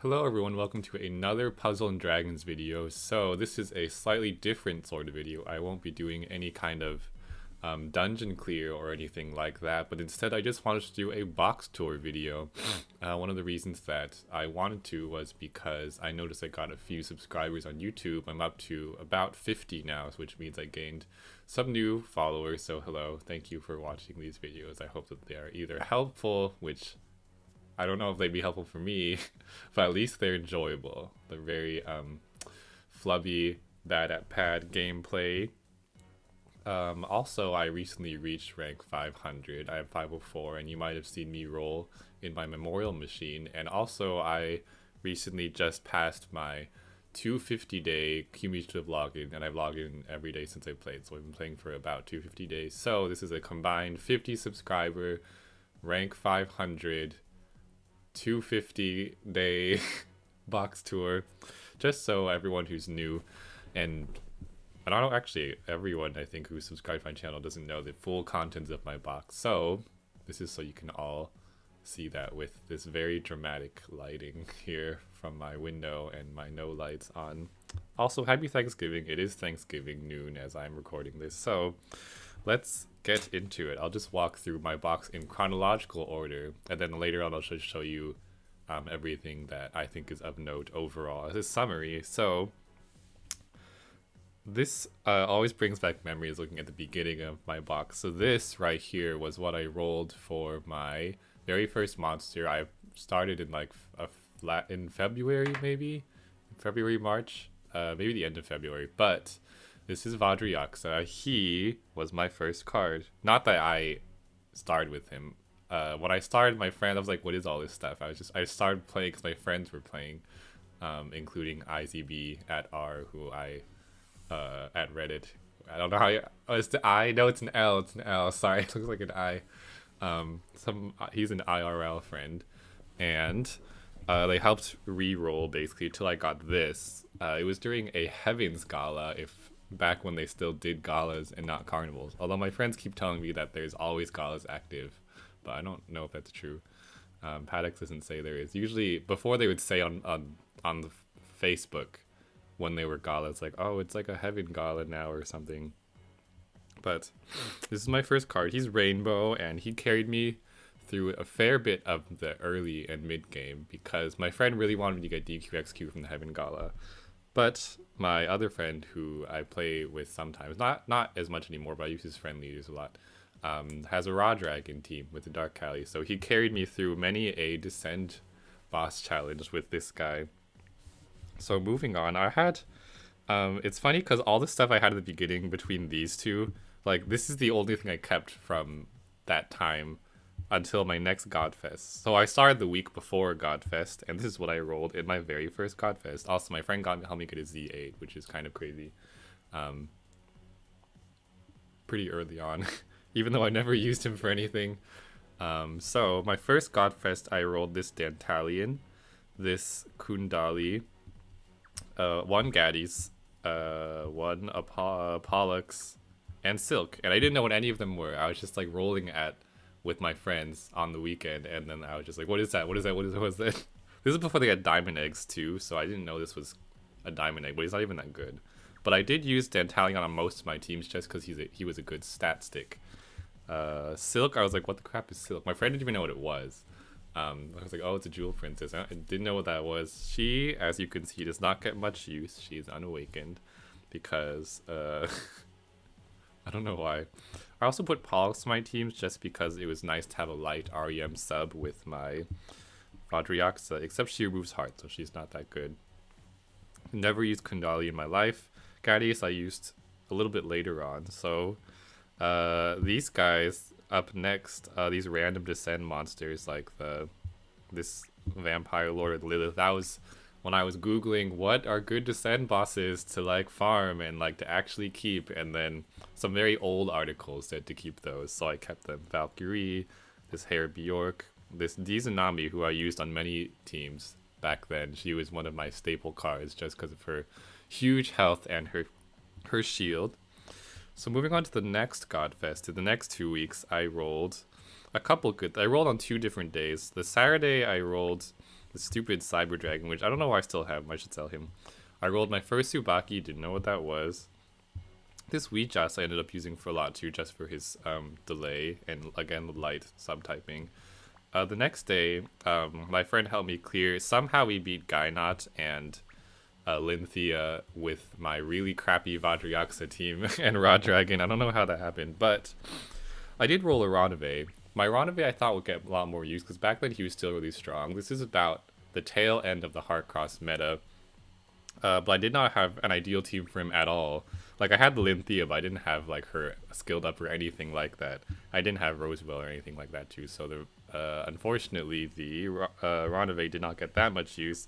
Hello everyone, welcome to another Puzzle and Dragons video. So this is a slightly different sort of video. I won't be doing any kind of dungeon clear or anything like that, but instead I just wanted to do a box tour video. One of the reasons that I wanted to was because I noticed I got a few subscribers on YouTube. I'm up to about 50 now, which means I gained some new followers. So hello, thank you for watching these videos. I hope that they are either helpful, which I don't know if they'd be helpful for me, but at least they're enjoyable. They're very flubby, bad at pad gameplay. Also, I recently reached rank 500. I have 504, and you might have seen me roll in my memorial machine. And also, I recently just passed my 250-day cumulative login, and I've logged in every day since I played. So I've been playing for about 250 days. So this is a combined 50 subscriber, rank 500. 250-day box tour, just so everyone who's new, and I don't know, actually everyone I think who's subscribed to my channel doesn't know the full contents of my box. So this is so you can all see that with this very dramatic lighting here from my window and my no lights on. Also, happy Thanksgiving. It is Thanksgiving noon as I'm recording this, so let's get into it. I'll just walk through my box in chronological order, and then later on I'll just show you everything that I think is of note overall as a summary. So this always brings back memories looking at the beginning of my box. So this right here was what I rolled for my very first monster. I started in like in February, maybe February, March, maybe the end of February, but this is Vadriaxa. He was my first card. Not that I started with him. When I started, my friend, I was like, what is all this stuff? I started playing because my friends were playing, including IZB at R, who I, at Reddit. I don't know how you, oh, it's the I? No, it's an L. It's an L. Sorry, it looks like an I. He's an IRL friend. And they helped re-roll basically till I got this. It was during a Heavens Gala, back when they still did galas and not carnivals. Although my friends keep telling me that there's always galas active, but I don't know if that's true. Paddock doesn't say there is. Usually, before they would say on the Facebook when they were galas, like, oh, it's like a heaven gala now or something. But this is my first card. He's Rainbow, and he carried me through a fair bit of the early and mid game because my friend really wanted me to get DQXQ from the Heaven Gala. But my other friend, who I play with sometimes, not as much anymore, but I use his friend leaders a lot, has a Raw Dragon team with the Dark Cali. So he carried me through many a Descend boss challenge with this guy. So moving on, I had, it's funny because all the stuff I had at the beginning between these two, like this is the only thing I kept from that time until my next Godfest. So I started the week before Godfest, and this is what I rolled in my very first Godfest. Also, my friend helped me get a Z8, which is kind of crazy. Pretty early on, even though I never used him for anything. So my first Godfest, I rolled this Dantalion, this Kundali, one Gaddies, one Pollux, and Silk. And I didn't know what any of them were. I was just like rolling with my friends on the weekend, and then I was just like, what is that? What is that? What is that? This is before they had diamond eggs too, so I didn't know this was a diamond egg, but he's not even that good. But I did use Dantalion on most of my teams just because he was a good stat stick. Silk, I was like, what the crap is Silk? My friend didn't even know what it was. I was like, oh, it's a jewel princess. I didn't know what that was. She, as you can see, does not get much use. She's unawakened because I don't know why. I also put Pollux on my teams just because it was nice to have a light REM sub with my Vadriaxa, except she removes heart, so she's not that good. Never used Kundali in my life. Gaddies I used a little bit later on. So these guys up next, these random Descend monsters like this Vampire Lord of Lilith, that was when I was googling what are good Descend bosses to like farm and like to actually keep, and then some very old articles said to keep those, so I kept them. Valkyrie, this Hera Beorc, this Dizanami, who I used on many teams back then. She was one of my staple cards just because of her huge health and her shield. So moving on to the next Godfest, in the next 2 weeks, I rolled on 2 different days. The Saturday I rolled The stupid Cyber Dragon, which I don't know why I still have him. I should sell him. I rolled my first Tsubaki, didn't know what that was. This Weejas I ended up using for a lot too, just for his delay and again the light subtyping. The next day, my friend helped me clear. Somehow we beat Gainat and Lynthia with my really crappy Vajrayaksha team and Raw Dragon. I don't know how that happened, but I did roll a Ronave. My Ronave I thought would get a lot more use because back then he was still really strong. This is about the tail end of the Heartcross meta. But I did not have an ideal team for him at all. Like, I had the Lynthia, but I didn't have, like, her skilled up or anything like that. I didn't have Rosewell or anything like that, too. So, unfortunately, the Ronave did not get that much use.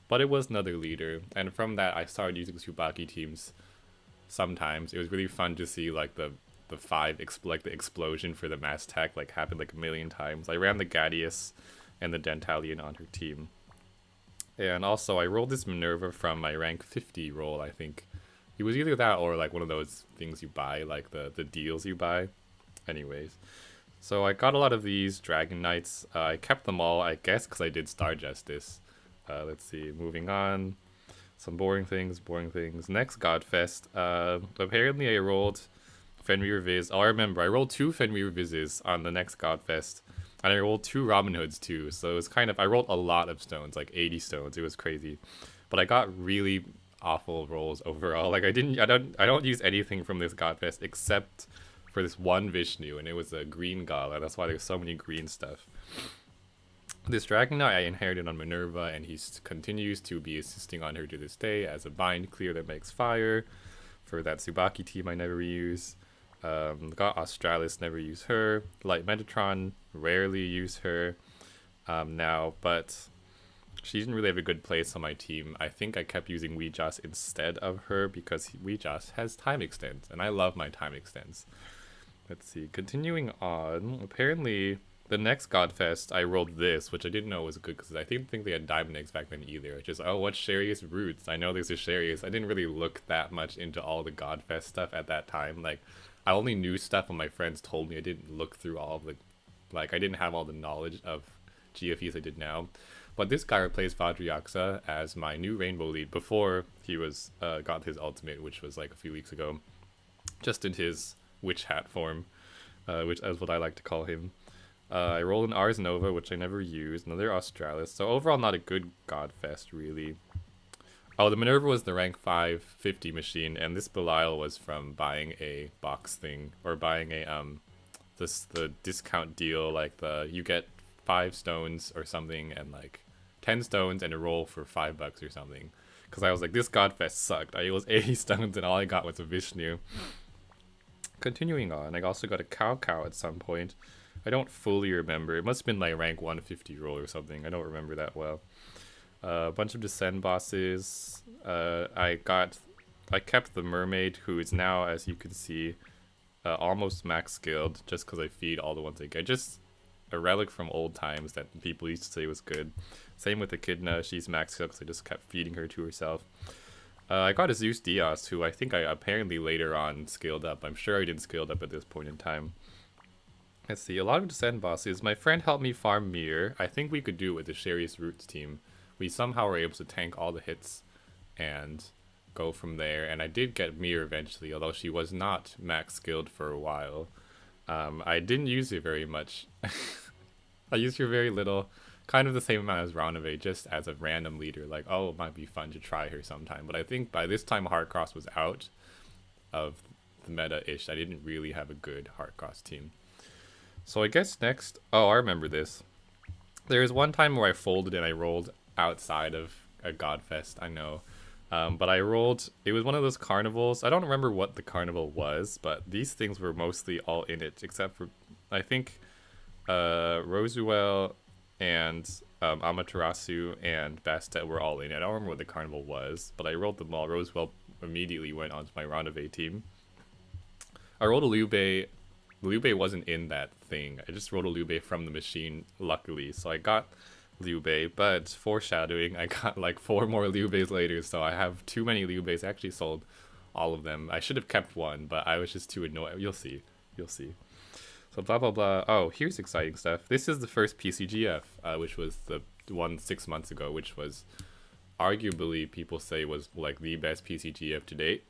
But it was another leader. And from that, I started using Tsubaki teams sometimes. It was really fun to see, like, the explosion for the mass tech, like, happen, like, a million times. I ran the Gadius and the Dentalian on her team. And also, I rolled this Minerva from my rank 50 roll, I think. It was either that or like one of those things you buy, like the deals you buy. Anyways, so I got a lot of these Dragon Knights. I kept them all, I guess, because I did Star Justice. Let's see, moving on. Some boring things. Next Godfest. Apparently I rolled Fenrir Viz. Oh, I remember, I rolled 2 Fenrir Vizes on the next Godfest. And I rolled 2 Robin Hoods too, so it was kind of, I rolled a lot of stones, like 80 stones. It was crazy, but I got really awful rolls overall. Like I don't use anything from this Godfest except for this one Vishnu, and it was a green Gala. That's why there's so many green stuff. This Dragon Knight I inherited on Minerva, and he continues to be assisting on her to this day as a bind clear that makes fire for that Tsubaki team I never use. Got Australis, never use her. Light Metatron, rarely use her now, but she didn't really have a good place on my team. I think I kept using Weejas instead of her because Weejas has time extends, and I love my time extends. Let's see, continuing on, apparently the next Godfest I rolled this, which I didn't know was good because I didn't think they had Diamond Eggs back then either. Just, oh, what's Sharius Roots? I know there's a Sharius. I didn't really look that much into all the Godfest stuff at that time. Like, I only knew stuff when my friends told me. I didn't look through all of the, like, I didn't have all the knowledge of GFEs I did now. But this guy replaced Vajrayaksha as my new Rainbow lead before he was got his ultimate, which was like a few weeks ago. Just in his witch hat form, which is what I like to call him. I rolled an Ars Nova, which I never used, another Australis. So overall, not a good Godfest, really. Oh, the Minerva was the rank 550 machine, and this Belial was from buying a box thing, or buying a, the discount deal, like you get 5 stones or something, and like 10 stones and a roll for $5 or something. Because I was like, this Godfest sucked. I was 80 stones and all I got was a Vishnu. Continuing on, I also got a Cow at some point. I don't fully remember. It must have been like rank 150 roll or something. I don't remember that well. A bunch of Descend bosses. I kept the Mermaid, who is now, as you can see, almost max skilled, just because I feed all the ones I get. Just a relic from old times that people used to say was good. Same with Echidna. She's max skilled because I just kept feeding her to herself. I got a Zeus Dios, who I think I apparently later on scaled up. I'm sure I didn't scale up at this point in time. Let's see, a lot of Descend bosses. My friend helped me farm Mir. I think we could do it with the Sharius Roots team. We somehow were able to tank all the hits and go from there. And I did get Mir eventually, although she was not max skilled for a while. I didn't use her very much. I used her very little. Kind of the same amount as Ronave, just as a random leader. Like, oh, it might be fun to try her sometime. But I think by this time Heartcross was out of the meta-ish. I didn't really have a good Heartcross team. So I guess next... Oh, I remember this. There was one time where I folded and I rolled outside of a Godfest, I know. But I rolled... It was one of those carnivals. I don't remember what the carnival was, but these things were mostly all in it, except for, I think, Rosewell and Amaterasu and Bastet were all in it. I don't remember what the carnival was, but I rolled them all. Rosewell immediately went onto my Ronave team. I rolled a Liu Bei wasn't in that thing. I just rolled a Liu Bei from the machine, luckily. So I got Liu Bei, but foreshadowing, I got like 4 more Liu Beis later, so I have too many Liu Beis. I actually sold all of them. I should have kept one, but I was just too annoyed. You'll see. You'll see. So blah, blah, blah. Oh, here's exciting stuff. This is the first PCGF, which was the one 6 months ago, which was arguably people say was like the best PCGF to date.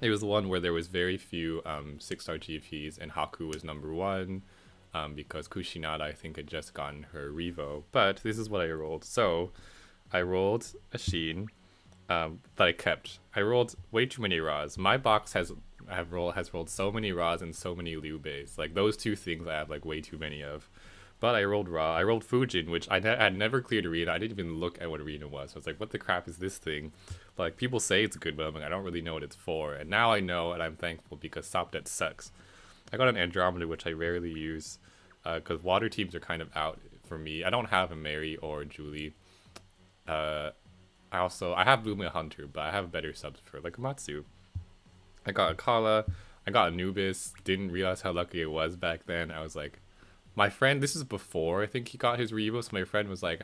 It was the one where there was very few 6-star GFPs, and Haku was number 1 because Kushinada, I think, had just gotten her Revo. But this is what I rolled. So I rolled a Sheen that I kept. I rolled way too many Raws. My box has rolled so many Raws and so many Liu Beis. Like those two things I have like way too many of. But I rolled Ra. I rolled Fujin, which I had never cleared arena. I didn't even look at what arena was. So I was like, what the crap is this thing? Like, people say it's good, but I'm like, I don't really know what it's for. And now I know, and I'm thankful because Sopdet sucks. I got an Andromeda, which I rarely use because water teams are kind of out for me. I don't have a Mary or a Julie. I have Lumia Hunter, but I have better subs for like Matsu. I got a Kala. I got Anubis. Didn't realize how lucky I was back then. I was like, my friend, this is before I think he got his Revo, so my friend was like,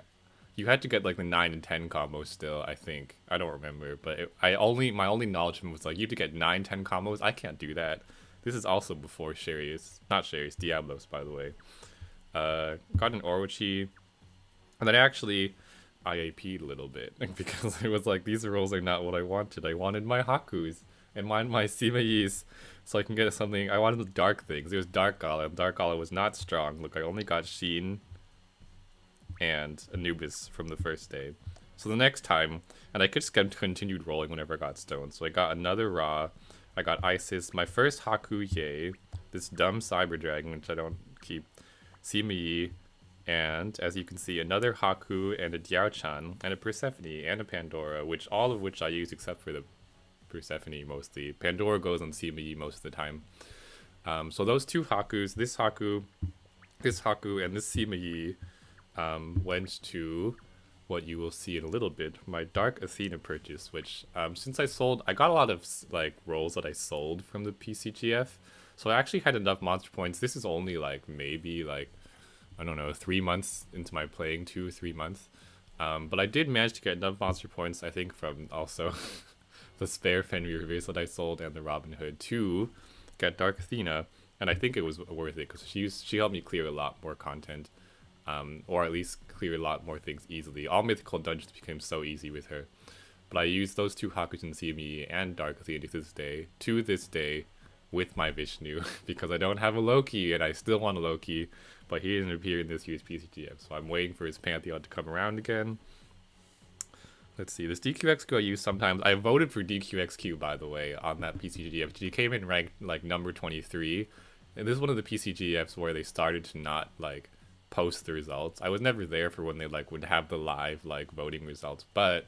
you had to get like the 9 and 10 combos still, I think. I don't remember, but my only knowledge of him was like, you have to get 9, 10 combos. I can't do that. This is also before Sharius. Not Sharius, Diablos, by the way. Got an Orochi. And then I actually IAP'd a little bit because it was like, these rolls are not what I wanted. I wanted my Hakus and my Simayis, so I can get something. I wanted the dark things. It was Dark Gala. Dark Gala was not strong. Look, I only got Sheen and Anubis from the first day. So the next time, and I could just continued rolling whenever I got stones. So I got another Ra. I got Isis. My first Haku, yay. This dumb Cyber Dragon, which I don't keep. Simayi. And as you can see, another Haku and a Diao-chan and a Persephone and a Pandora, all of which I use except for the Persephone mostly. Pandora goes on Simayi most of the time. So those two Hakus, this Haku, and this Simayi went to what you will see in a little bit, my Dark Athena purchase, which since I got a lot of like rolls that I sold from the PCGF, so I actually had enough monster points. This is only like maybe like, I don't know, 3 months into my playing, 2-3 months. But I did manage to get enough monster points, I think, from also the spare Fenrir reverse that I sold and the Robin Hood to get Dark Athena. And I think it was worth it because she helped me clear a lot more content. Or at least clear a lot more things easily. All mythical dungeons became so easy with her. But I used those two Hakus in CME and Dark Athena to this day, with my Vishnu, because I don't have a Loki, and I still want a Loki, but he didn't appear in this year's PCGF, so I'm waiting for his Pantheon to come around again. Let's see, this DQXQ I use sometimes. I voted for DQXQ, by the way, on that PCGF. He came in ranked, like, number 23, and this is one of the PCGFs where they started to not, like, post the results. I was never there for when they, like, would have the live, like, voting results, but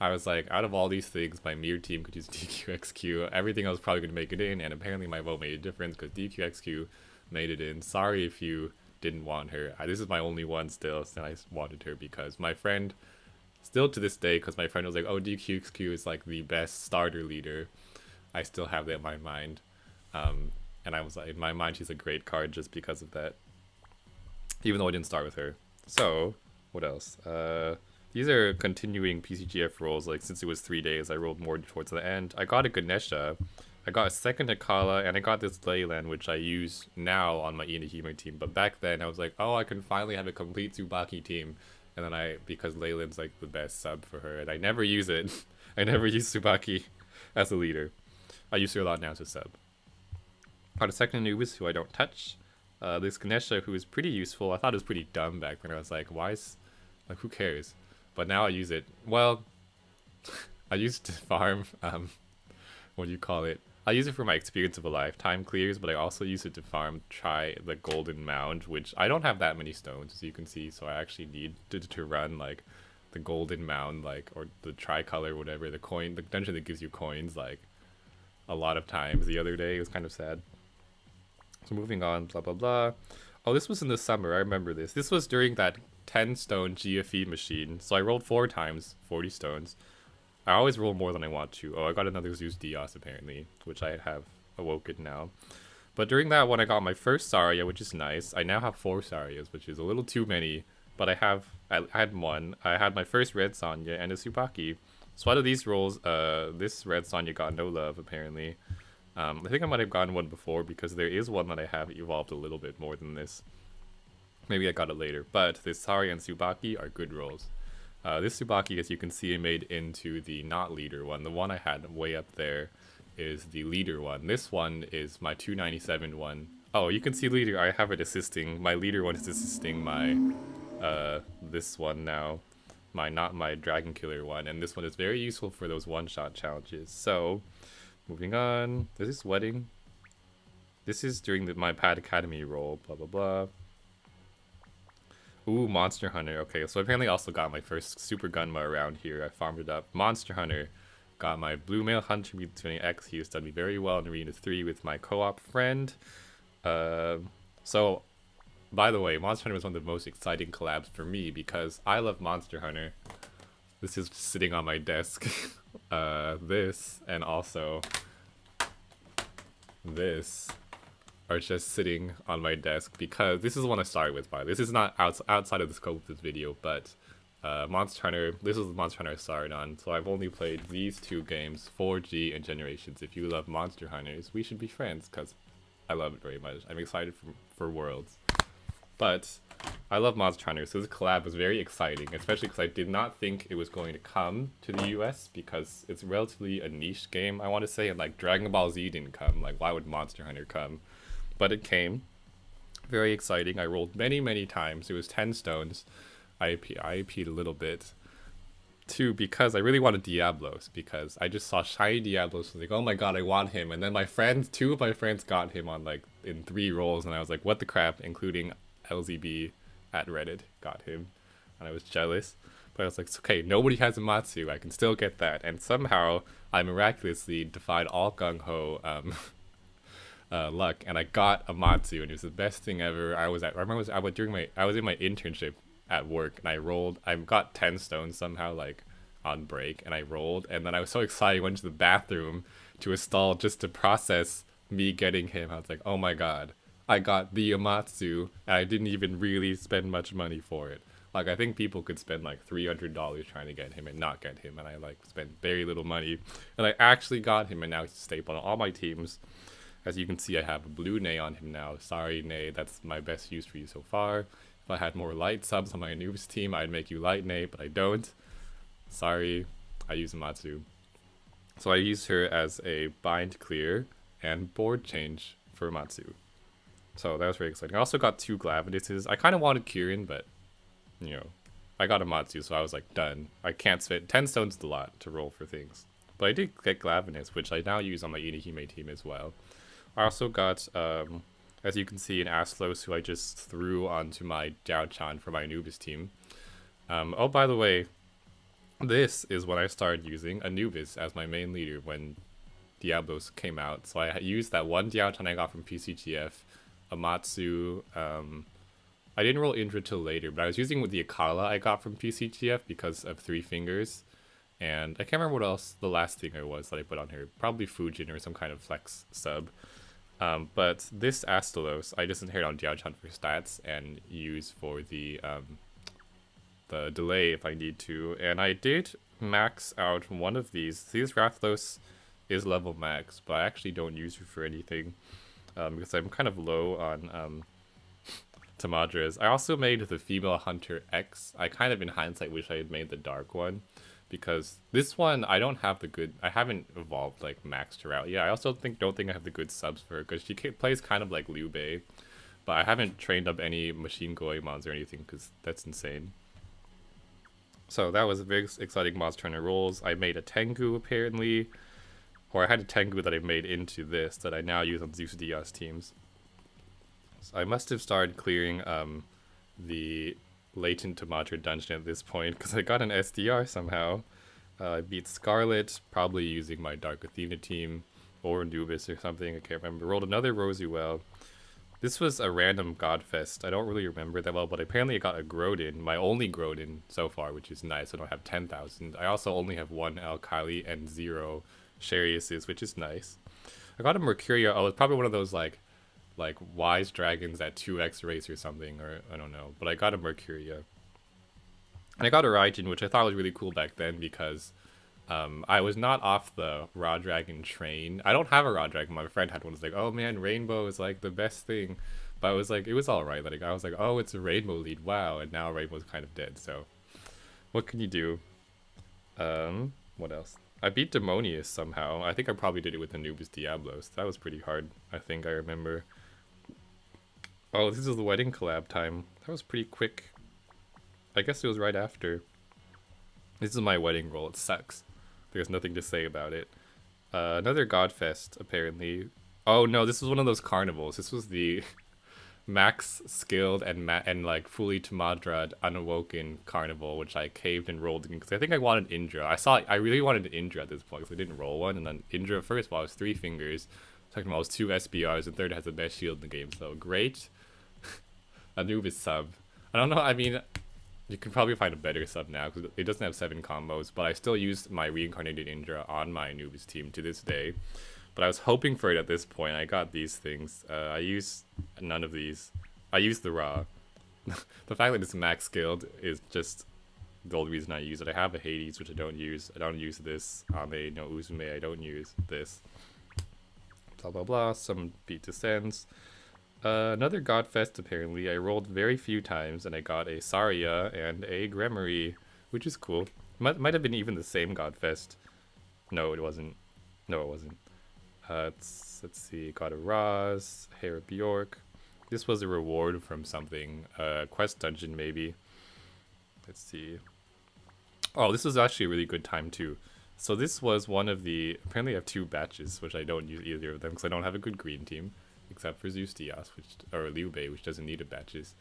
I was like, out of all these things, my Mir team could use DQXQ. Everything else probably could make it in, and apparently my vote made a difference because DQXQ made it in. Sorry if you didn't want her. This is my only one still, and I wanted her because my friend, still to this day, because my friend was like, oh, DQXQ is like the best starter leader. I still have that in my mind. And I was like, in my mind, she's a great card just because of that. Even though I didn't start with her. So, what else? These are continuing PCGF rolls, like since it was 3 days, I rolled more towards the end. I got a Ganesha, I got a second Akala, and I got this Leyland, which I use now on my Inahime team. But back then, I was like, oh, I can finally have a complete Tsubaki team. And then because Leyland's like the best sub for her, and I never use it. I never use Tsubaki as a leader. I use her a lot now as a sub. Got a second Anubis, who I don't touch. This Ganesha, who is pretty useful. I thought it was pretty dumb back then. I was like, who cares? But now I use it. Well, I use it to farm. What do you call it? I use it for my experience of a lifetime clears, but I also use it to farm try the golden mound, which I don't have that many stones, as you can see. So I actually need to run like the golden mound, like, or the tricolor, whatever, the dungeon that gives you coins, like a lot of times. The other day, it was kind of sad. So moving on, blah blah blah. Oh, this was in the summer. I remember this. This was during that 10 stone GFE machine. So I rolled 4 times, 40 stones. I always roll more than I want to. Oh, I got another Zeus Dios apparently, which I have awoken now. But during that one, I got my first Saria, which is nice. I now have 4 Sarias, which is a little too many. But I had one. I had my first Red Sonya and a Tsubaki. So out of these rolls, this Red Sonya got no love apparently. I think I might have gotten one before because there is one that I have evolved a little bit more than this. Maybe I got it later. But this Sari and Tsubaki are good rolls. This Tsubaki, as you can see, made into the not leader one. The one I had way up there is the leader one. This one is my 297 one. Oh, you can see leader. I have it assisting. My leader one is assisting my this one now. Not my Dragon Killer one. And this one is very useful for those one-shot challenges. So, moving on. This is wedding. This is during my Pad Academy roll. Blah, blah, blah. Ooh, Monster Hunter. Okay, so I apparently also got my first Super Gunma around here. I farmed it up. Monster Hunter. Got my Blue Male Hunter B20X. He has done me very well in Arena 3 with my co-op friend. So, by the way, Monster Hunter was one of the most exciting collabs for me because I love Monster Hunter. This is sitting on my desk. This and also this are just sitting on my desk because this is the one I started with. This is not outside of the scope of this video, but Monster Hunter, this is the Monster Hunter I started on. So I've only played these two games, 4G and Generations. If you love Monster Hunters, we should be friends because I love it very much. I'm excited for Worlds. But I love Monster Hunter, so this collab was very exciting, especially because I did not think it was going to come to the US because it's relatively a niche game, I want to say, and like Dragon Ball Z didn't come. Like, why would Monster Hunter come? But it came. Very exciting. I rolled many times. It was 10 stones. I IP'd a little bit. 2, because I really wanted Diablos, because I just saw shiny Diablos. I was like, oh my god, I want him. And then my friends, 2 of my friends got him on like in 3 rolls, and I was like, what the crap, including LZB at Reddit got him. And I was jealous. But I was like, it's okay, nobody has a Matsu. I can still get that. And somehow I miraculously defied all gung-ho luck, and I got a Matsu, and it was the best thing ever. I was in my internship at work, and I got 10 stones somehow, like on break, and I rolled, and then I was so excited, I went to the bathroom to a stall just to process me getting him. I was like, oh my god, I got the Amatsu, and I didn't even really spend much money for it. Like, I think people could spend like $300 trying to get him and not get him, and I like spent very little money, and I actually got him, and now he's a staple on all my teams. As you can see, I have a blue Nay on him now. Sorry, Nay, that's my best use for you so far. If I had more light subs on my noobs team, I'd make you light Nay, but I don't. Sorry, I use Amatsu. So I use her as a bind clear and board change for Amatsu. So that was very exciting. I also got 2 Glavenduses. I kind of wanted Kirin, but, you know, I got Amatsu, so I was like, done. I can't spend 10 stones is a lot to roll for things. But I did get Glavenus, which I now use on my Inahime team as well. I also got, as you can see, an Aslos, who I just threw onto my Diao-chan for my Anubis team. Oh, by the way, this is when I started using Anubis as my main leader when Diablos came out. So I used that one Diao-chan I got from PCGF, Amatsu. I didn't roll Indra till later, but I was using with the Akala I got from PCGF because of 3 fingers. And I can't remember what else the last thing that I put on here. Probably Fujin or some kind of flex sub. But this Astalos, I just inherit on Diao-chan for stats and use for the delay if I need to. And I did max out one of these. This Rathlos is level max, but I actually don't use her for anything because I'm kind of low on Tamadras. I also made the Female Hunter X. I kind of, in hindsight, wish I had made the dark one, because this one I haven't evolved like maxed her out. Yeah, I also don't think I have the good subs for her, because she plays kind of like Liu Bei, but I haven't trained up any Machine Goemons or anything because that's insane. So that was a very exciting Monster Hunter rolls. I made a Tengu apparently, or I had a Tengu that I made into this that I now use on Zeus Diaz teams. So I must have started clearing the latent Tamatra dungeon at this point, because I got an SDR somehow. I beat Scarlet, probably using my Dark Athena team, or Anubis or something, I can't remember. Rolled another Rosuel. This was a random Godfest, I don't really remember that well, but apparently I got a Grodin, my only Grodin so far, which is nice. I don't have 10,000. I also only have 1 Alkali and 0 Shariuses, which is nice. I got a Mercuria. Oh, it's probably one of those like Wise Dragons at 2x race or something, or I don't know. But I got a Mercuria. And I got a Raijin, which I thought was really cool back then because I was not off the Raw Dragon train. I don't have a Raw Dragon. My friend had one. It's like, oh man, Rainbow is like the best thing. But I was like, it was alright. Like, I was like, oh, it's a Rainbow lead, wow. And now Rainbow's kind of dead, so what can you do? What else? I beat Demonius somehow. I think I probably did it with Anubis Diablos. That was pretty hard, I think I remember. Oh, this is the wedding collab time. That was pretty quick. I guess it was right after. This is my wedding roll. It sucks. There's nothing to say about it. Another Godfest, apparently. Oh no, this was one of those carnivals. This was the max skilled and like fully Tamadra'd unawoken carnival, which I caved and rolled in because I think I wanted Indra. I really wanted an Indra at this point because I didn't roll one, and then Indra first of all was 3 fingers. Second of all was 2 SBRs, and third has the best shield in the game. So great. Anubis sub. I don't know. I mean, you can probably find a better sub now because it doesn't have 7 combos, but I still use my reincarnated Indra on my Anubis team to this day. But I was hoping for it at this point. I got these things. I use none of these. I use the raw. The fact that it's max skilled is just the only reason I use it. I have a Hades, which I don't use. I don't use this. Ame no Uzume, I don't use this. Blah blah blah. Some beat descends. Another Godfest, apparently. I rolled very few times, and I got a Saria and a Gremory, which is cool. Might have been even the same Godfest. No, it wasn't. No, it wasn't. Let's see. Got a Raz, Hera Beorc. This was a reward from something. Quest dungeon, maybe. Let's see. Oh, this was actually a really good time, too. So this was one of the... Apparently I have 2 batches, which I don't use either of them, because I don't have a good green team. Except for Zeus Diaz, or Liu Bei, which doesn't need a batches.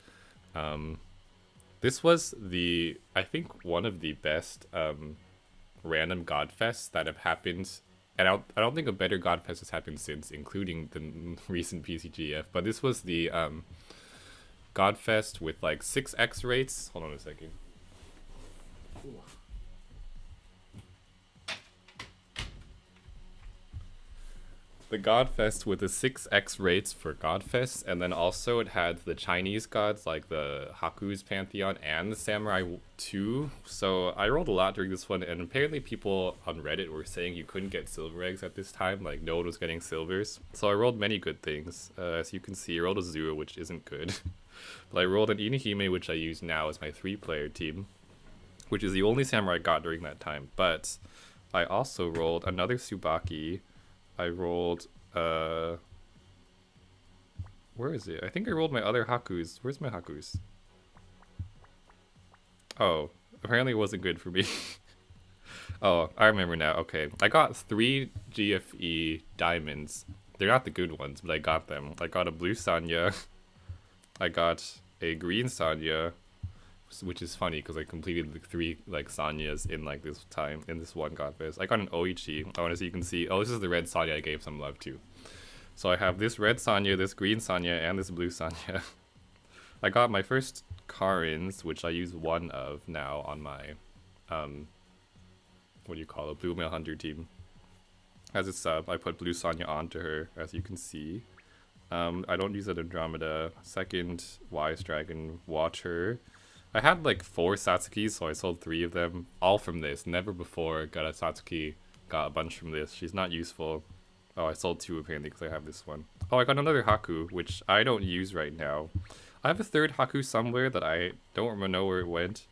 This was the, I think, one of the best random Godfests that have happened. And I don't think a better Godfest has happened since, including the recent PCGF. But this was the Godfest with like 6x rates. Hold on a second. Ooh. The Godfest with the 6x rates for Godfest, and then also it had the Chinese gods like the Haku's Pantheon and the Samurai 2. So I rolled a lot during this one, and apparently people on Reddit were saying you couldn't get silver eggs at this time, like no one was getting silvers. So I rolled many good things. As you can see, I rolled a Zuoh, which isn't good. But I rolled an Inahime, which I use now as my 3-player team, which is the only samurai I got during that time. But I also rolled another Tsubaki. I rolled, where is it? I think I rolled my other Hakus. Where's my Hakus? Oh, apparently it wasn't good for me. Oh, I remember now. Okay, I got 3 GFE diamonds. They're not the good ones, but I got them. I got a blue Sanya. I got a green Sanya, which is funny because I completed the 3 like Sanyas in like this time in this one Godfest. I got an Oichi. I want to see, you can see. Oh, this is the red Sanya I gave some love to. So I have this red Sanya, this green Sanya, and this blue Sanya. I got my first Karins, which I use 1 of now on my what do you call it? Blue Male Hunter team. As a sub, I put blue Sanya onto her, as you can see. I don't use an Andromeda. Second Wise Dragon, watch her. I had like 4 Satsukis, so I sold 3 of them, all from this. Never before got a Satsuki, got a bunch from this. She's not useful. Oh, I sold 2 apparently because I have this one. Oh, I got another Haku, which I don't use right now. I have a 3rd Haku somewhere that I don't know where it went,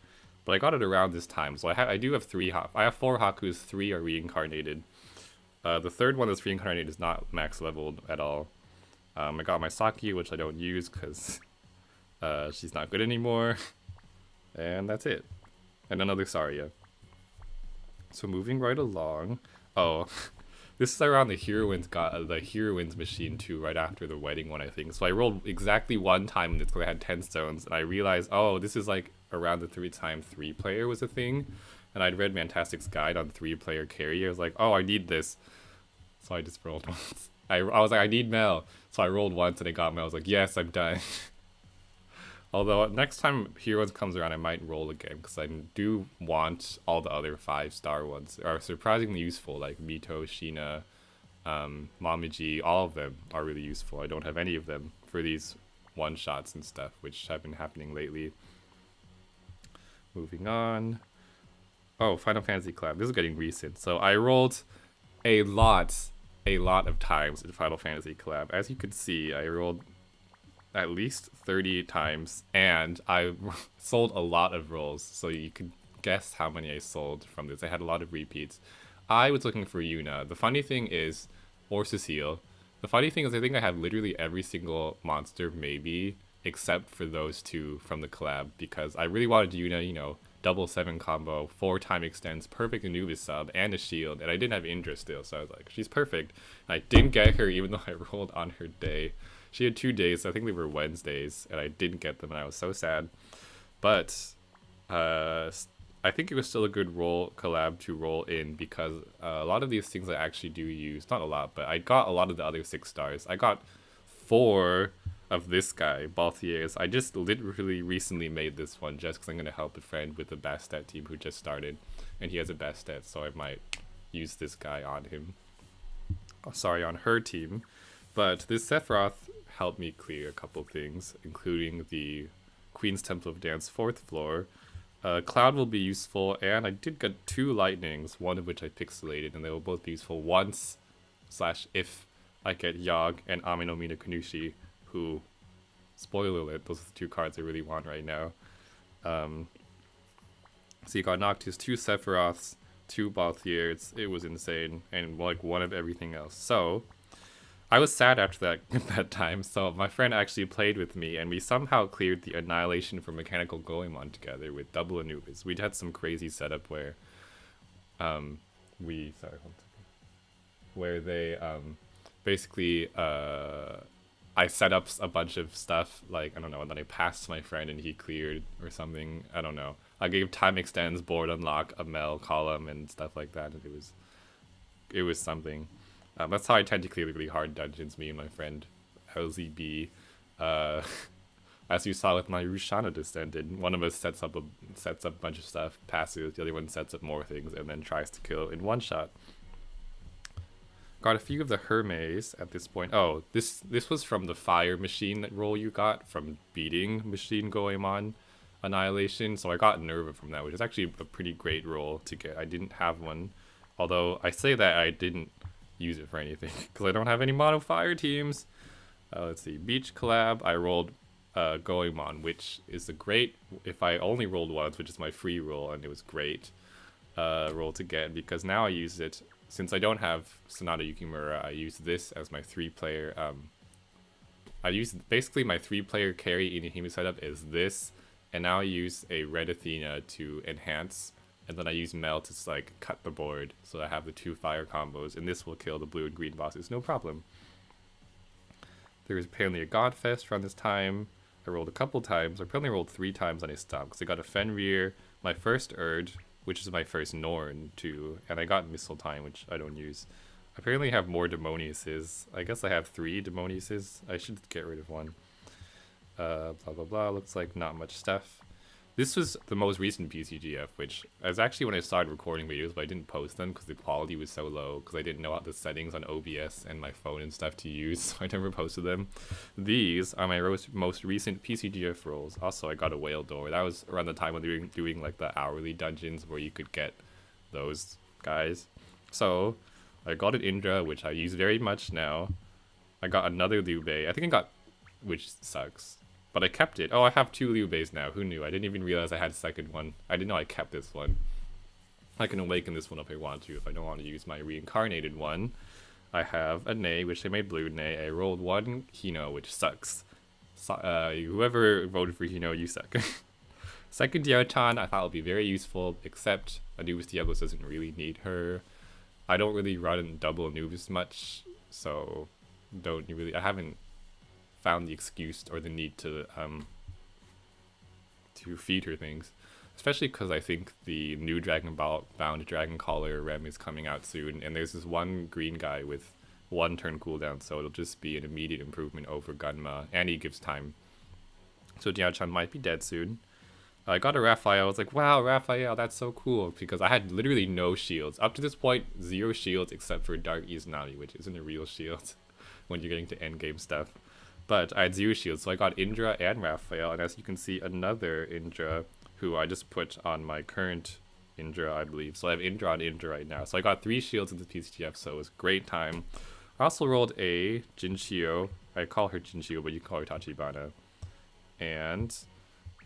but I got it around this time. So I do have 3 I have 4 Hakus, 3 are reincarnated. The 3rd one that's reincarnated is not max leveled at all. I got my Saki, which I don't use because she's not good anymore. And that's it. And another Saria. So moving right along. Oh, this is around the Heroines machine too, right after the wedding one, I think. So I rolled exactly 1 time in this because I had 10 stones, and I realized, oh, this is like around the 3x3-player was a thing. And I'd read Mantastic's guide on 3-player carry. I was like, oh, I need this. So I just rolled once. I was like, I need Mel. So I rolled once and I got Mel. I was like, yes, I'm done. Although next time Heroes comes around, I might roll again because I do want all the other 5-star ones. Are surprisingly useful, like Mito, Sheena, Momiji. All of them are really useful. I don't have any of them for these one-shots and stuff, which have been happening lately. Moving on. Oh, Final Fantasy Collab. This is getting recent. So I rolled a lot of times in Final Fantasy Collab. As you can see, I rolled at least 30 times, and I sold a lot of rolls, so you could guess how many I sold from this. I had a lot of repeats. I was looking for Yuna. The funny thing is, or Cecile. The funny thing is, I think I have literally every single monster, maybe, except for those two from the collab, because I really wanted Yuna, you know, double 7 combo, 4 time extends, perfect Anubis sub, and a shield, and I didn't have Indra still, so I was like, she's perfect. And I didn't get her even though I rolled on her day. She had 2 days, I think they were Wednesdays, and I didn't get them, and I was so sad. But I think it was still a good collab to roll in, because a lot of these things I actually do use, not a lot, but I got a lot of the other 6 stars. I got 4 of this guy, Balthier's. I just literally recently made this one just because I'm going to help a friend with the Bastet team who just started, and he has a Bastet, so I might use this guy on him. Oh, sorry, on her team. But this Sephiroth helped me clear a couple things, including the Queen's Temple of Dance 4th floor. Cloud will be useful, and I did get 2 lightnings, one of which I pixelated, and they will both be useful once / if I get Yogg and Aminomina Kanushi, who, spoiler alert, those are the 2 cards I really want right now. So you got Noctis, 2 Sephiroths, 2 Balthiers. It was insane, and like one of everything else. So I was sad after that time, so my friend actually played with me, and we somehow cleared the Annihilation for Mechanical Goemon together with double Anubis. We had some crazy setup where they basically I set up a bunch of stuff, like, I don't know, and then I passed to my friend and he cleared or something. I don't know. I gave time extends, board unlock, a Mel column, and stuff like that, and it was something. That's how I tend to clear the really hard dungeons, me and my friend LZB. As you saw with my Rushana Descended, one of us sets up a bunch of stuff, passes, the other one sets up more things, and then tries to kill in one shot. Got a few of the Hermes at this point. Oh, this was from the Fire Machine roll you got from beating Machine Goemon Annihilation, so I got Nerva from that, which is actually a pretty great roll to get. I didn't have one, although I say that I didn't use it for anything because I don't have any mono fire teams. Let's see, Beach collab, I rolled Goemon, which is a great, if I only rolled once, which is my free roll, and it was great roll to get, because now I use it, since I don't have Sonata Yukimura, I use this as my 3-player, I use basically my 3-player carry in a Hime setup is this, and now I use a Red Athena to enhance, and then I use Mel to like cut the board, so I have the 2 fire combos, and this will kill the blue and green bosses, no problem. There was apparently a Godfest around this time. I rolled a couple times. I probably rolled 3 times on a stop, because I got a Fenrir, my first Urd, which is my first Norn too, and I got Missile Time, which I don't use. I apparently have more Demoniuses. I guess I have 3 Demoniuses. I should get rid of one. Blah blah blah, looks like not much stuff. This was the most recent PCGF, which is actually when I started recording videos, but I didn't post them because the quality was so low, because I didn't know how the settings on OBS and my phone and stuff to use, so I never posted them. These are my most recent PCGF rolls. Also, I got a Whale Door. That was around the time when they were doing like the hourly dungeons where you could get those guys. So, I got an Indra, which I use very much now. I got another Liu Bei. I think I got, which sucks, but I kept it. Oh, I have 2 Liu Beis now. Who knew? I didn't even realize I had a second one. I didn't know I kept this one. I can awaken this one if I want to, if I don't want to use my reincarnated one. I have a Nei, which I made blue Nei. I rolled 1 Hino, which sucks. So, whoever voted for Hino, you suck. Second Diao-chan, I thought would be very useful, except Anubis Diablos doesn't really need her. I don't really run double Anubis much, so I haven't found the excuse or the need to feed her things, especially because I think the new Bound Dragon Caller Rem is coming out soon, and there's this one green guy with 1 turn cooldown, so it'll just be an immediate improvement over Gunma, and he gives time. So Diao-chan might be dead soon. I got a Raphael. I was like, wow, Raphael, that's so cool, because I had literally no shields. Up to this point, 0 shields except for Dark Izanami, which isn't a real shield when you're getting to endgame stuff. But I had 0 shields, so I got Indra and Raphael, and as you can see, another Indra, who I just put on my current Indra, I believe. So I have Indra on Indra right now. So I got 3 shields in the PCGF, so it was a great time. I also rolled a Jinchio. I call her Jinchio, but you can call her Tachibana. And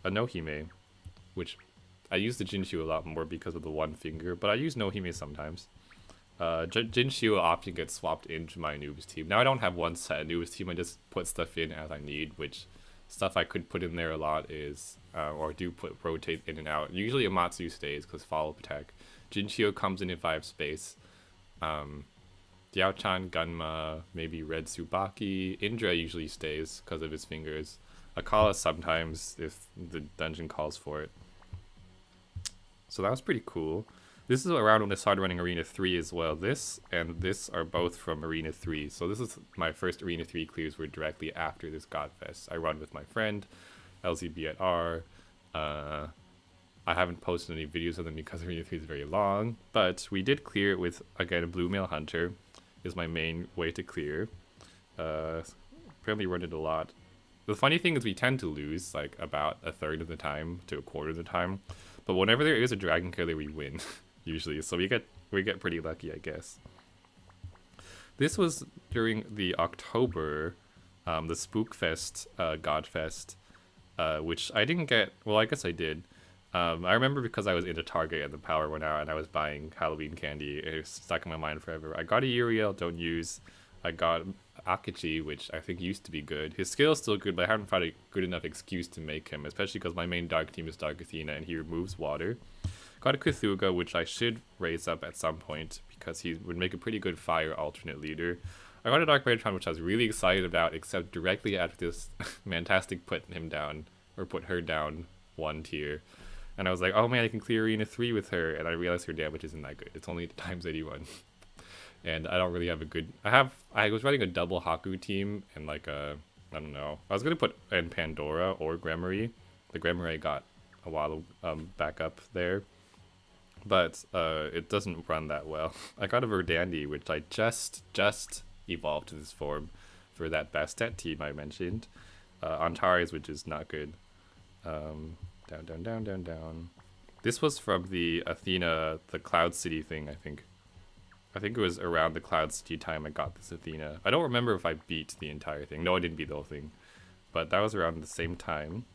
a Nohime, which I use the Jinchio a lot more because of the one finger, but I use Nohime sometimes. Jinchio often gets swapped into my noobs team. Now I don't have one set of noobs team, I just put stuff in as I need, which stuff I could put in there a lot is, or do rotate in and out. Usually Amatsu stays because follow attack. Jinchio comes in if I have space. Diao-chan, Gunma, maybe Red Tsubaki. Indra usually stays because of his fingers. Akala sometimes if the dungeon calls for it. So that was pretty cool. This is around when I started running Arena 3 as well. This and this are both from Arena 3. So this is my first Arena 3 clears were directly after this Godfest. I run with my friend, LZB at R. I haven't posted any videos of them because Arena 3 is very long. But we did clear it with, again, a Blue Male Hunter is my main way to clear. Apparently run it a lot. The funny thing is we tend to lose like about a third of the time to a quarter of the time. But whenever there is a dragon killer, we win. Usually, so we get pretty lucky, I guess. This was during the October, the Spookfest, Godfest, which I didn't get. Well, I guess I did. I remember because I was into Target and the power went out, and I was buying Halloween candy. It was stuck in my mind forever. I got a Uriel, don't use. I got Akechi, which I think used to be good. His skill is still good, but I haven't found a good enough excuse to make him, especially because my main dark team is Dark Athena, and he removes water. Got a Cthulhu, which I should raise up at some point because he would make a pretty good fire alternate leader. I got a Dark Metatron, which I was really excited about, except directly after this Mantastic put him down, or put her down one tier. And I was like, oh man, I can clear Arena 3 with her, and I realized her damage isn't that good. It's only times 81. And I don't really have a good... I was running a double Haku team, and like a... I don't know. I was going to put in Pandora or Gremory. The Gremory I got a while back up there. But it doesn't run that well. I got a Verdandi, which I just evolved to this form for that Bastet team I mentioned. Antares, which is not good. Down. This was from the Athena, the Cloud City thing, I think. I think it was around the Cloud City time I got this Athena. I don't remember if I beat the entire thing. No, I didn't beat the whole thing. But that was around the same time.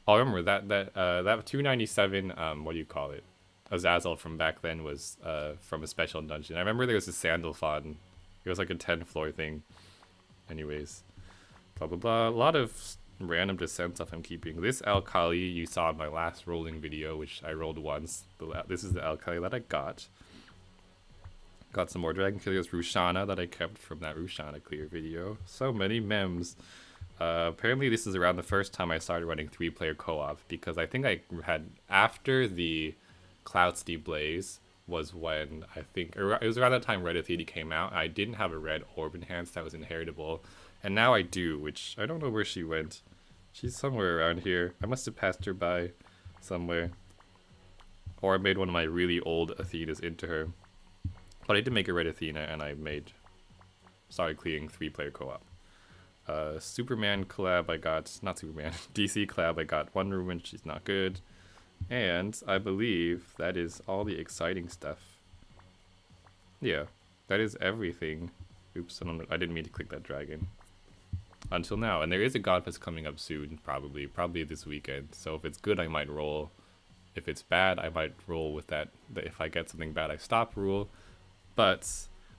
I remember that 297, what do you call it? Azazel from back then was from a special dungeon. I remember there was a Sandalphon. It was like a 10 floor thing. Anyways. Blah, blah, blah. A lot of random descent stuff I'm keeping. This Alkali you saw in my last rolling video, which I rolled once. This is the Alkali that I got. Got some more Dragon Killers Rushana that I kept from that Rushana clear video. So many memes. Apparently this is around the first time I started running 3-player co-op, because I think I had, after the Cloud City Blaze was when I think, it was around that time Red Athena came out. I didn't have a red orb enhance that was inheritable, and now I do, which I don't know where she went. She's somewhere around here. I must have passed her by somewhere. Or I made one of my really old Athenas into her. But I did make a red Athena, and I started clearing 3-player co-op. Superman collab I got, not Superman, DC collab I got Wonder Woman, she's not good. And I believe that is all the exciting stuff. Yeah, that is everything. Oops, I didn't mean to click that dragon. Until now, and there is a Godfest coming up soon, probably this weekend. So if it's good, I might roll. If it's bad, I might roll with that. If I get something bad, I stop rule. But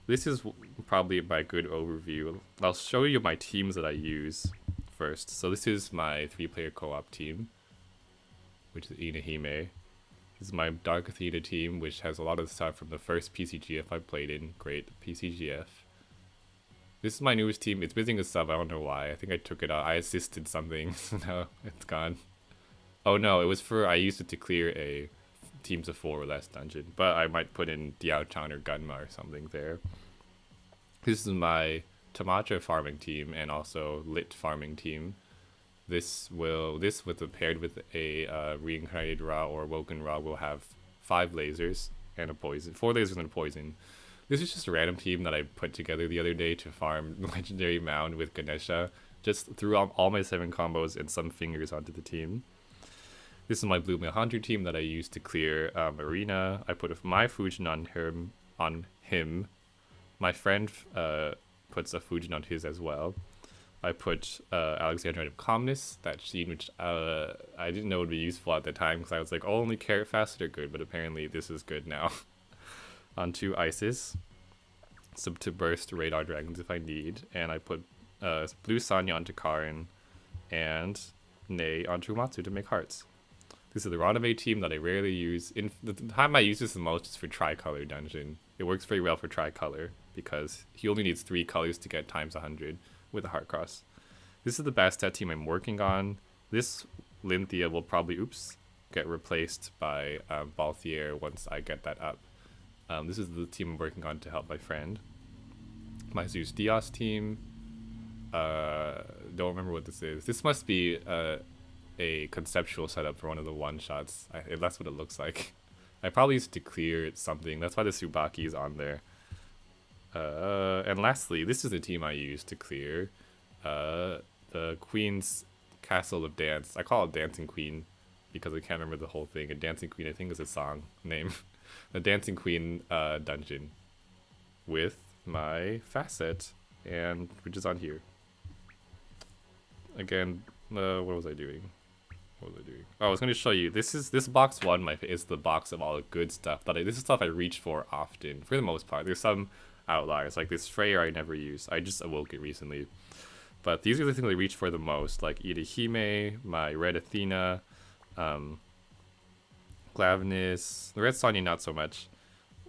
this is probably my good overview. I'll show you my teams that I use first. So this is my 3-player co-op team, which is Inahime. This is my Dark Athena team, which has a lot of stuff from the first PCGF I played in. Great PCGF. This is my newest team. It's missing a sub. I don't know why. I think I took it out. I assisted something. So now it's gone. Oh no, it was I used it to clear a teams of 4 or less dungeon. But I might put in Diao-chan or Gunma or something there. This is my Tamacha farming team and also Lit farming team. This with paired with a reincarnated Ra or Woken Ra will have 5 lasers and a poison. 4 lasers and a poison. This is just a random team that I put together the other day to farm Legendary Mound with Ganesha. Just threw all my 7 combos and some fingers onto the team. This is my Blue Male Hunter team that I used to clear Arena. I put my Fujin on him. My friend puts a Fujin on his as well. I put Alexandrite of Calmness, that sheen, which I didn't know would be useful at the time because I was like, oh, only carrot facet are good, but apparently this is good now. Onto Isis, so to burst radar dragons if I need, and I put blue Sanya onto Karin, and Nei onto Umatsu to make hearts. This is the Ranome team that I rarely use. In the time I use this the most is for tricolor dungeon. It works very well for tricolor because he only needs 3 colors to get times 100 with a heart cross. This is the Bastet team I'm working on. This Lynthia will probably, get replaced by Balthier once I get that up. This is the team I'm working on to help my friend. My Zeus Dios team. Don't remember what this is. This must be a conceptual setup for one of the one-shots. That's what it looks like. I probably used to clear something. That's why the Tsubaki is on there. And lastly, this is the team I use to clear the Queen's Castle of Dance. I call it Dancing Queen because I can't remember the whole thing. A Dancing Queen, I think, is a song name. The Dancing Queen dungeon with my facet, and which is on here. Again, what was I doing? Oh, I was going to show you. This box 1 is the box of all the good stuff. This is stuff I reach for often, for the most part. There's some outliers, like this Freyr I never use. I just awoke it recently. But these are the things I reach for the most, like Irihime, my Red Athena, Glavenus, the Red Sonya not so much.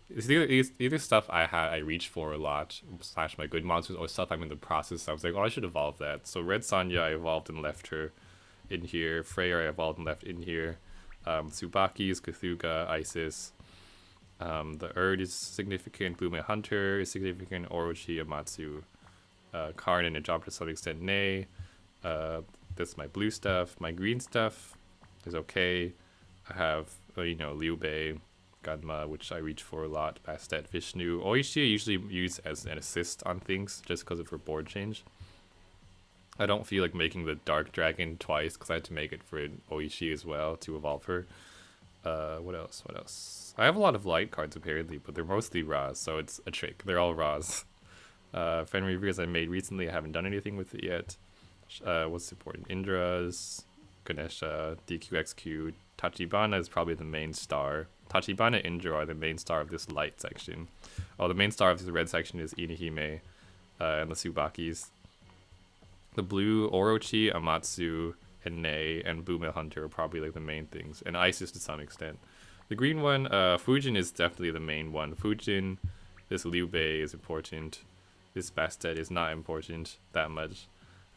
It's either stuff I reach for a lot, / my good monsters, or stuff I'm in the process. I was like, oh, I should evolve that. So Red Sonya I evolved and left her in here. Freyr I evolved and left in here. Tsubaki's, Cthulhu, Isis. The Erd is significant. Blume Hunter is significant. Orochi, Amatsu, Karn, and a job to some extent. Nei. That's my blue stuff. My green stuff is okay. I have, Liu Bei, Ganma, which I reach for a lot. Bastet, Vishnu. Oishi I usually use as an assist on things just because of her board change. I don't feel like making the Dark Dragon twice because I had to make it for Oishi as well to evolve her. What else? I have a lot of light cards apparently, but they're mostly Ra's, so it's a trick. They're all Ra's. Fenrir's I made recently. I haven't done anything with it yet. What's important? Indra's, Ganesha, DQXQ. Tachibana is probably the main star. Tachibana and Indra are the main star of this light section. Oh, the main star of this red section is Inihime and the Tsubakis. The blue, Orochi, Amatsu, and Nei, and Blume Hunter are probably like the main things. And Isis to some extent. The green one, Fujin is definitely the main one. Fujin, this Liu Bei is important. This Bastet is not important that much.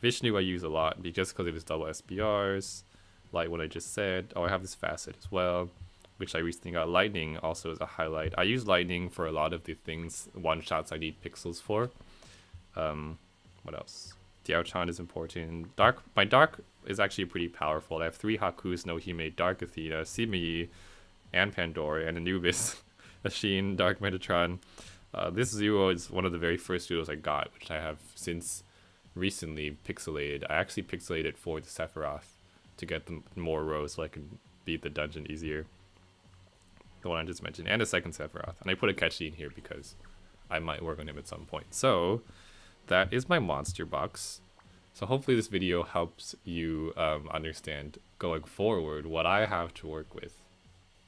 Vishnu I use a lot just because of his double SBRs. Like what I just said. Oh, I have this facet as well, which I recently got. Lightning also is a highlight. I use lightning for a lot of the things, one-shots I need pixels for. What else? Diao-chan is important. My dark is actually pretty powerful. I have 3 Hakus, Nohime, Dark Athena, Simei, and Pandora, and Anubis, Ashin, Dark Metatron. This Zuoh is one of the very first Zuohs I got, which I have since recently pixelated. I actually pixelated for the Sephiroth to get them more rows so I can beat the dungeon easier. The one I just mentioned, and a second Sephiroth. And I put a Kechi in here because I might work on him at some point. So that is my monster box. So hopefully this video helps you understand going forward what I have to work with.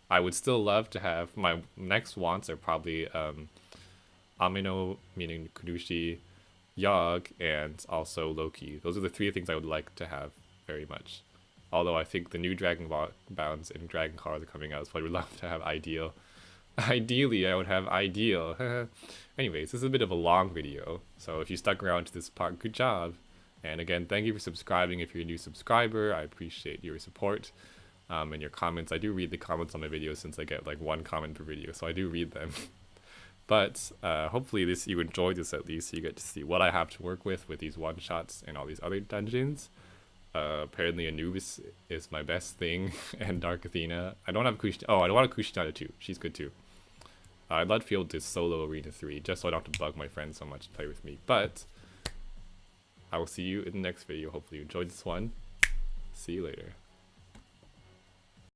I would still love to have, my next wants are probably Amino, meaning Kudushi, Yogg, and also Loki. Those are the 3 things I would like to have very much. Although I think the new Dragon Bounds and Dragon Cards are coming out, so I would love to have Ideal. Ideally, I would have Ideal. Anyways, this is a bit of a long video, so if you stuck around to this part, good job. And again, thank you for subscribing if you're a new subscriber. I appreciate your support and your comments. I do read the comments on my videos since I get like 1 comment per video, so I do read them. But hopefully you enjoyed this at least, so you get to see what I have to work with these one-shots and all these other dungeons. Apparently Anubis is my best thing, and Dark Athena. I don't have Kushina. Oh, I don't want a Kushinada too. She's good too. I'd love to be able to solo Arena 3, just so I don't have to bug my friends so much to play with me. But I will see you in the next video. Hopefully you enjoyed this one. See you later.